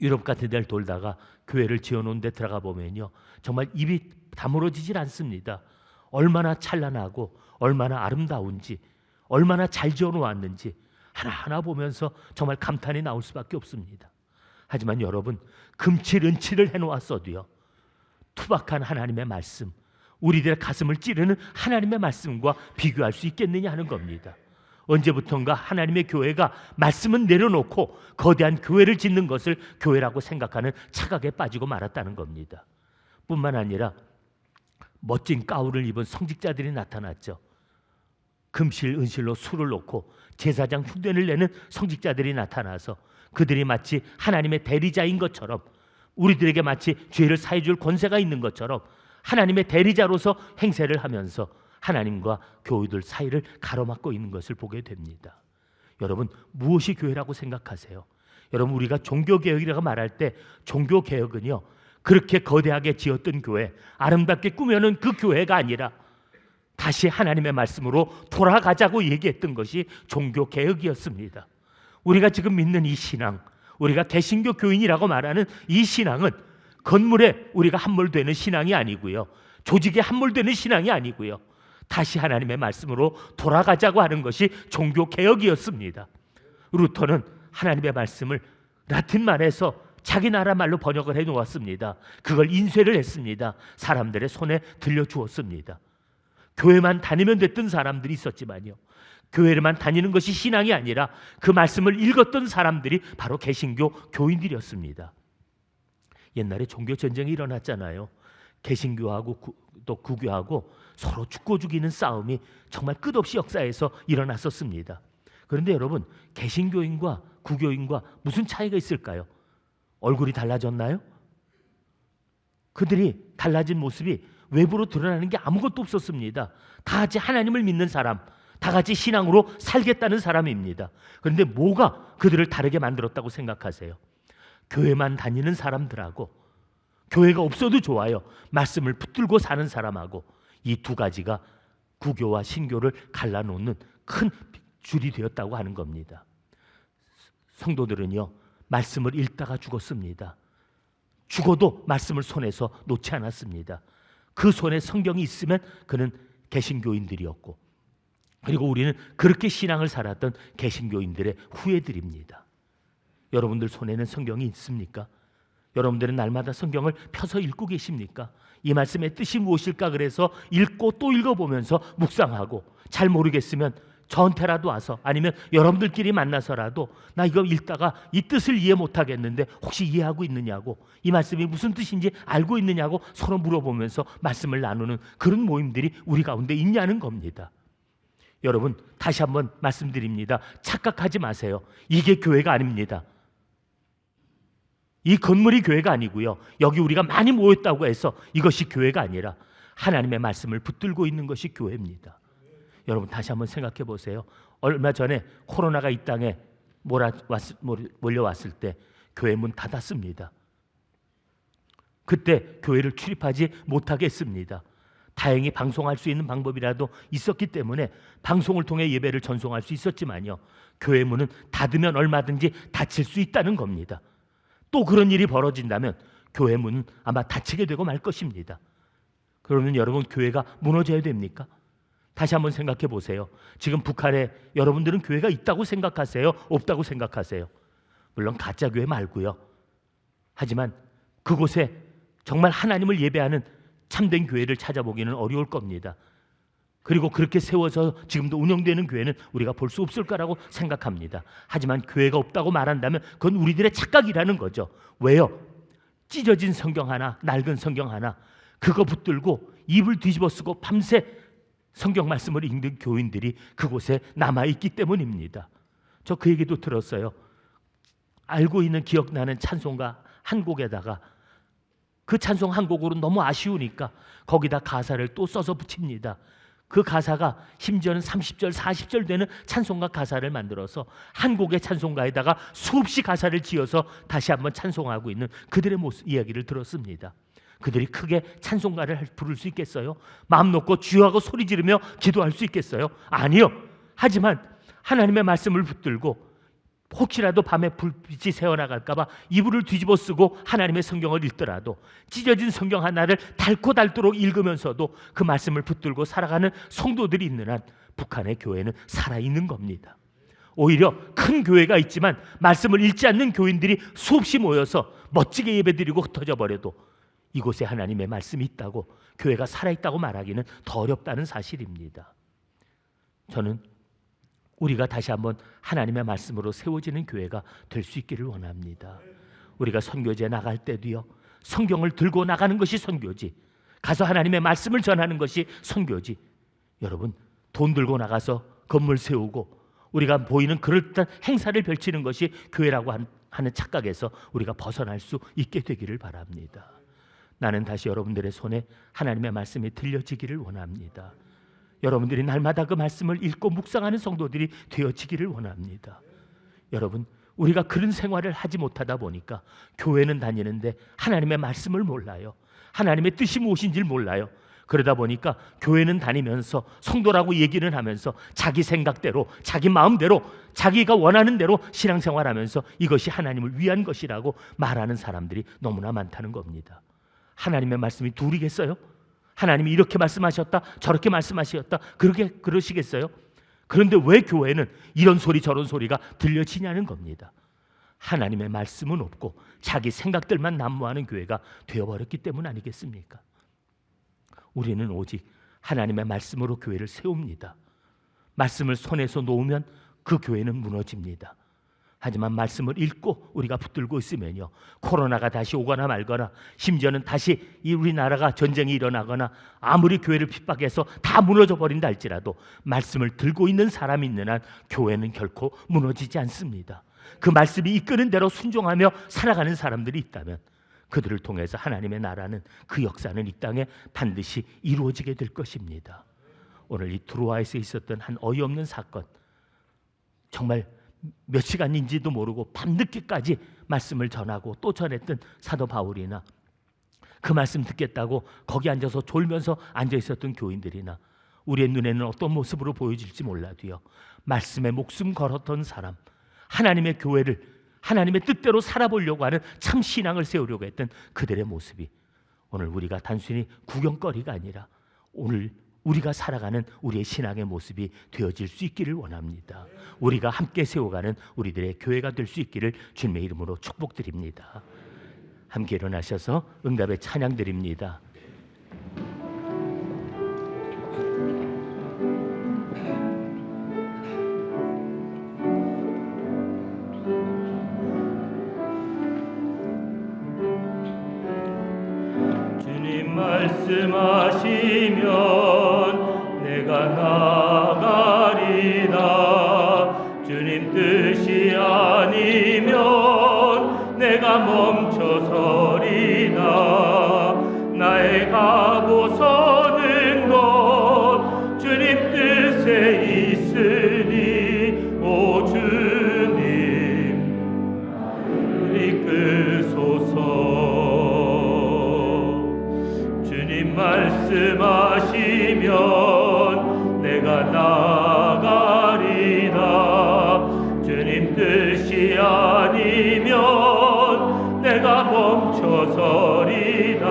유럽 같은 데를 돌다가 교회를 지어놓은 데 들어가 보면요, 정말 입이 다물어지질 않습니다. 얼마나 찬란하고 얼마나 아름다운지, 얼마나 잘 지어놓았는지 하나하나 보면서 정말 감탄이 나올 수밖에 없습니다. 하지만 여러분, 금칠은칠을 해놓았어도요, 투박한 하나님의 말씀, 우리들의 가슴을 찌르는 하나님의 말씀과 비교할 수 있겠느냐 하는 겁니다. 언제부턴가 하나님의 교회가 말씀은 내려놓고 거대한 교회를 짓는 것을 교회라고 생각하는 착각에 빠지고 말았다는 겁니다. 뿐만 아니라 멋진 가운을 입은 성직자들이 나타났죠. 금실 은실로 술을 놓고 제사장 흉내를 내는 성직자들이 나타나서 그들이 마치 하나님의 대리자인 것처럼 우리들에게 마치 죄를 사해 줄 권세가 있는 것처럼 하나님의 대리자로서 행세를 하면서 하나님과 교우들 사이를 가로막고 있는 것을 보게 됩니다. 여러분, 무엇이 교회라고 생각하세요? 여러분, 우리가 종교개혁이라고 말할 때 종교개혁은요, 그렇게 거대하게 지었던 교회, 아름답게 꾸며놓은 그 교회가 아니라 다시 하나님의 말씀으로 돌아가자고 얘기했던 것이 종교개혁이었습니다. 우리가 지금 믿는 이 신앙, 우리가 개신교 교인이라고 말하는 이 신앙은 건물에 우리가 함몰되는 신앙이 아니고요, 조직에 함몰되는 신앙이 아니고요, 다시 하나님의 말씀으로 돌아가자고 하는 것이 종교개혁이었습니다. 루터는 하나님의 말씀을 라틴 말에서 자기 나라 말로 번역을 해놓았습니다. 그걸 인쇄를 했습니다. 사람들의 손에 들려주었습니다. 교회만 다니면 됐던 사람들이 있었지만요, 교회만 다니는 것이 신앙이 아니라 그 말씀을 읽었던 사람들이 바로 개신교 교인들이었습니다. 옛날에 종교전쟁이 일어났잖아요. 개신교하고 또 구교하고 서로 죽고 죽이는 싸움이 정말 끝없이 역사에서 일어났었습니다. 그런데 여러분, 개신교인과 구교인과 무슨 차이가 있을까요? 얼굴이 달라졌나요? 그들이 달라진 모습이 외부로 드러나는 게 아무것도 없었습니다. 다 같이 하나님을 믿는 사람, 다 같이 신앙으로 살겠다는 사람입니다. 그런데 뭐가 그들을 다르게 만들었다고 생각하세요? 교회만 다니는 사람들하고 교회가 없어도 좋아요, 말씀을 붙들고 사는 사람하고, 이 두 가지가 구교와 신교를 갈라놓는 큰 줄이 되었다고 하는 겁니다. 성도들은요, 말씀을 읽다가 죽었습니다. 죽어도 말씀을 손에서 놓지 않았습니다. 그 손에 성경이 있으면 그는 개신교인들이었고, 그리고 우리는 그렇게 신앙을 살았던 개신교인들의 후예들입니다. 여러분들 손에는 성경이 있습니까? 여러분들은 날마다 성경을 펴서 읽고 계십니까? 이 말씀의 뜻이 무엇일까 그래서 읽고 또 읽어보면서 묵상하고, 잘 모르겠으면 저한테라도 와서, 아니면 여러분들끼리 만나서라도 나 이거 읽다가 이 뜻을 이해 못하겠는데 혹시 이해하고 있느냐고, 이 말씀이 무슨 뜻인지 알고 있느냐고 서로 물어보면서 말씀을 나누는 그런 모임들이 우리 가운데 있냐는 겁니다. 여러분, 다시 한번 말씀드립니다. 착각하지 마세요. 이게 교회가 아닙니다. 이 건물이 교회가 아니고요, 여기 우리가 많이 모였다고 해서 이것이 교회가 아니라 하나님의 말씀을 붙들고 있는 것이 교회입니다. 여러분, 다시 한번 생각해 보세요. 얼마 전에 코로나가 이 땅에 몰려왔을 때 교회 문 닫았습니다. 그때 교회를 출입하지 못하게 했습니다. 다행히 방송할 수 있는 방법이라도 있었기 때문에 방송을 통해 예배를 전송할 수 있었지만요, 교회 문은 닫으면 얼마든지 닫힐 수 있다는 겁니다. 또 그런 일이 벌어진다면 교회 문은 아마 닫히게 되고 말 것입니다. 그러면 여러분, 교회가 무너져야 됩니까? 다시 한번 생각해 보세요. 지금 북한에 여러분들은 교회가 있다고 생각하세요? 없다고 생각하세요? 물론 가짜 교회 말고요. 하지만 그곳에 정말 하나님을 예배하는 참된 교회를 찾아보기는 어려울 겁니다. 그리고 그렇게 세워서 지금도 운영되는 교회는 우리가 볼 수 없을 거라고 생각합니다. 하지만 교회가 없다고 말한다면 그건 우리들의 착각이라는 거죠. 왜요? 찢어진 성경 하나, 낡은 성경 하나, 그거 붙들고 입을 뒤집어 쓰고 밤새 성경 말씀을 읽는 교인들이 그곳에 남아있기 때문입니다. 저 그 얘기도 들었어요. 알고 있는 기억나는 찬송가 한 곡에다가 그 찬송 한 곡으로 너무 아쉬우니까 거기다 가사를 또 써서 붙입니다. 그 가사가 심지어는 30절, 40절 되는 찬송가 가사를 만들어서 한 곡의 찬송가에다가 수없이 가사를 지어서 다시 한번 찬송하고 있는 그들의 모습, 이야기를 들었습니다. 그들이 크게 찬송가를 부를 수 있겠어요? 마음 놓고 주여하고 소리 지르며 기도할 수 있겠어요? 아니요. 하지만 하나님의 말씀을 붙들고 혹시라도 밤에 불빛이 새어나갈까 봐 이불을 뒤집어 쓰고 하나님의 성경을 읽더라도 찢어진 성경 하나를 닳고 닳도록 읽으면서도 그 말씀을 붙들고 살아가는 성도들이 있는 한 북한의 교회는 살아있는 겁니다. 오히려 큰 교회가 있지만 말씀을 읽지 않는 교인들이 수없이 모여서 멋지게 예배드리고 흩어져 버려도 이곳에 하나님의 말씀이 있다고, 교회가 살아있다고 말하기는 더 어렵다는 사실입니다. 저는 우리가 다시 한번 하나님의 말씀으로 세워지는 교회가 될 수 있기를 원합니다. 우리가 선교지에 나갈 때도요, 성경을 들고 나가는 것이 선교지, 가서 하나님의 말씀을 전하는 것이 선교지. 여러분, 돈 들고 나가서 건물 세우고 우리가 보이는 그럴듯한 행사를 펼치는 것이 교회라고 하는 착각에서 우리가 벗어날 수 있게 되기를 바랍니다. 나는 다시 여러분들의 손에 하나님의 말씀이 들려지기를 원합니다. 여러분들이 날마다 그 말씀을 읽고 묵상하는 성도들이 되어지기를 원합니다. 여러분, 우리가 그런 생활을 하지 못하다 보니까 교회는 다니는데 하나님의 말씀을 몰라요. 하나님의 뜻이 무엇인지를 몰라요. 그러다 보니까 교회는 다니면서 성도라고 얘기는 하면서 자기 생각대로, 자기 마음대로, 자기가 원하는 대로 신앙생활하면서 이것이 하나님을 위한 것이라고 말하는 사람들이 너무나 많다는 겁니다. 하나님의 말씀이 둘이겠어요? 하나님이 이렇게 말씀하셨다, 저렇게 말씀하셨다, 그러시겠어요? 그런데 왜 교회는 이런 소리 저런 소리가 들려지냐는 겁니다. 하나님의 말씀은 없고 자기 생각들만 난무하는 교회가 되어버렸기 때문 아니겠습니까? 우리는 오직 하나님의 말씀으로 교회를 세웁니다. 말씀을 손에서 놓으면 그 교회는 무너집니다. 하지만 말씀을 읽고 우리가 붙들고 있으면요, 코로나가 다시 오거나 말거나, 심지어는 다시 이 우리나라가 전쟁이 일어나거나 아무리 교회를 핍박해서 다 무너져 버린다 할지라도 말씀을 들고 있는 사람이 있는 한 교회는 결코 무너지지 않습니다. 그 말씀이 이끄는 대로 순종하며 살아가는 사람들이 있다면 그들을 통해서 하나님의 나라는, 그 역사는 이 땅에 반드시 이루어지게 될 것입니다. 오늘 이 트로아에서 있었던 한 어이없는 사건, 정말 몇 시간인지도 모르고 밤늦게까지 말씀을 전하고 또 전했던 사도 바울이나, 그 말씀 듣겠다고 거기 앉아서 졸면서 앉아있었던 교인들이나, 우리의 눈에는 어떤 모습으로 보여질지 몰라도요, 말씀에 목숨 걸었던 사람, 하나님의 교회를 하나님의 뜻대로 살아보려고 하는 참 신앙을 세우려고 했던 그들의 모습이 오늘 우리가 단순히 구경거리가 아니라 오늘 우리가 살아가는 우리의 신앙의 모습이 되어질 수 있기를 원합니다. 우리가 함께 세워가는 우리들의 교회가 될 수 있기를 주님의 이름으로 축복드립니다. 함께 일어나셔서 응답의 찬양 드립니다. 주님 말씀하시면 내가 나가리라. 주님 뜻이 아니면 내가 멈춰서리라. 나의 가고 서는 것 주님 뜻에 있으니 오 주님 이끄소서. 주님 말씀하시면 내가 나가리라. 주님 뜻이 아니면 내가 멈춰서리라.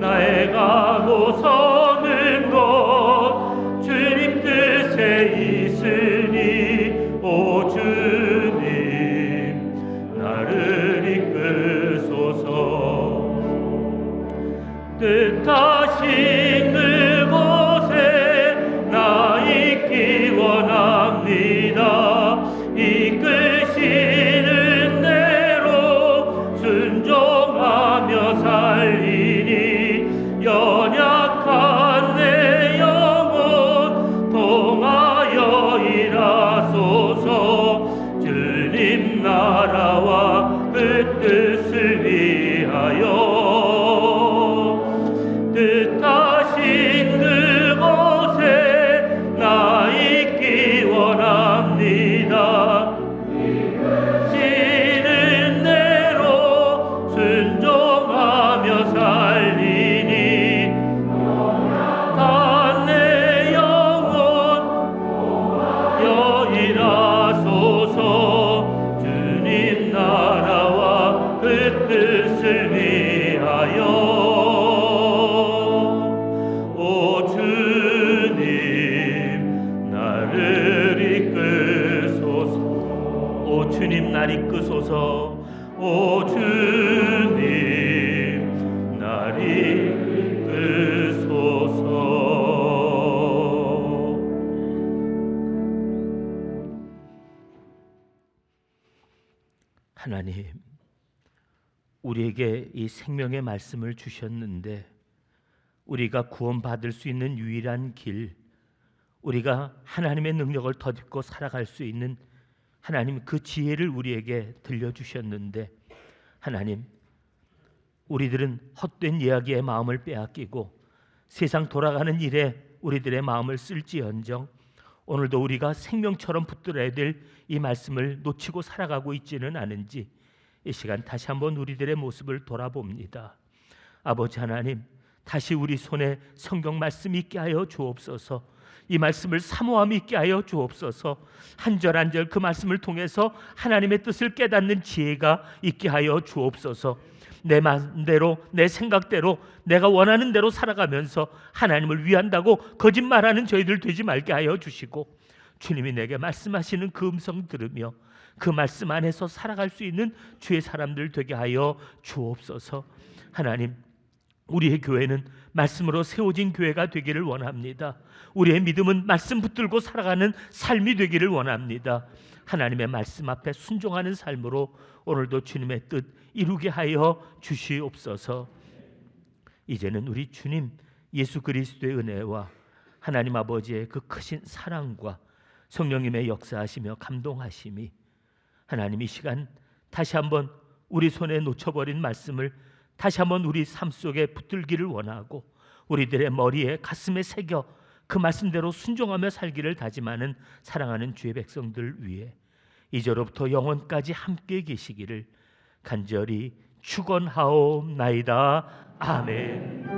나의 가고 서는 것 주님 뜻에 있으니 오 주님 나를 이끄소서. 뜻하신 그곳에 나 있기 원합니다. 이끄시는 대로 순종하며 살리니 연약한 내 영혼 통하여 일하소서. 주님 나라와 그 뜻을 위하여 뜻하신 그곳에 나 있기 원합니다. 이끄시는 대로 순종하며 살리니 연약한 내 영혼 통하여 일하소서. 주님 나라와 그 뜻을 위하여 주님 날 이끄소서. 오 주님 날 이끄소서. 하나님, 우리에게 이 생명의 말씀을 주셨는데 우리가 구원받을 수 있는 유일한 길, 우리가 하나님의 능력을 덧입고 살아갈 수 있는 하나님 그 지혜를 우리에게 들려주셨는데 하나님 우리들은 헛된 이야기에 마음을 빼앗기고 세상 돌아가는 일에 우리들의 마음을 쓸지언정 오늘도 우리가 생명처럼 붙들어야 될 이 말씀을 놓치고 살아가고 있지는 않은지 이 시간 다시 한번 우리들의 모습을 돌아봅니다. 아버지 하나님, 다시 우리 손에 성경 말씀 있게 하여 주옵소서. 이 말씀을 사모함 있게 하여 주옵소서. 한 절 한 절 그 말씀을 통해서 하나님의 뜻을 깨닫는 지혜가 있게 하여 주옵소서. 내 마음대로 내 생각대로 내가 원하는 대로 살아가면서 하나님을 위한다고 거짓말하는 저희들 되지 말게 하여 주시고 주님이 내게 말씀하시는 그 음성 들으며 그 말씀 안에서 살아갈 수 있는 주의 사람들 되게 하여 주옵소서. 하나님, 우리의 교회는 말씀으로 세워진 교회가 되기를 원합니다. 우리의 믿음은 말씀 붙들고 살아가는 삶이 되기를 원합니다. 하나님의 말씀 앞에 순종하는 삶으로 오늘도 주님의 뜻 이루게 하여 주시옵소서. 이제는 우리 주님 예수 그리스도의 은혜와 하나님 아버지의 그 크신 사랑과 성령님의 역사하시며 감동하심이 하나님 이 시간 다시 한번 우리 손에 놓쳐버린 말씀을 다시 한번 우리 삶 속에 붙들기를 원하고 우리들의 머리에 가슴에 새겨 그 말씀대로 순종하며 살기를 다짐하는 사랑하는 주의 백성들 위해 이제로부터 영원까지 함께 계시기를 간절히 축원하옵나이다. 아멘.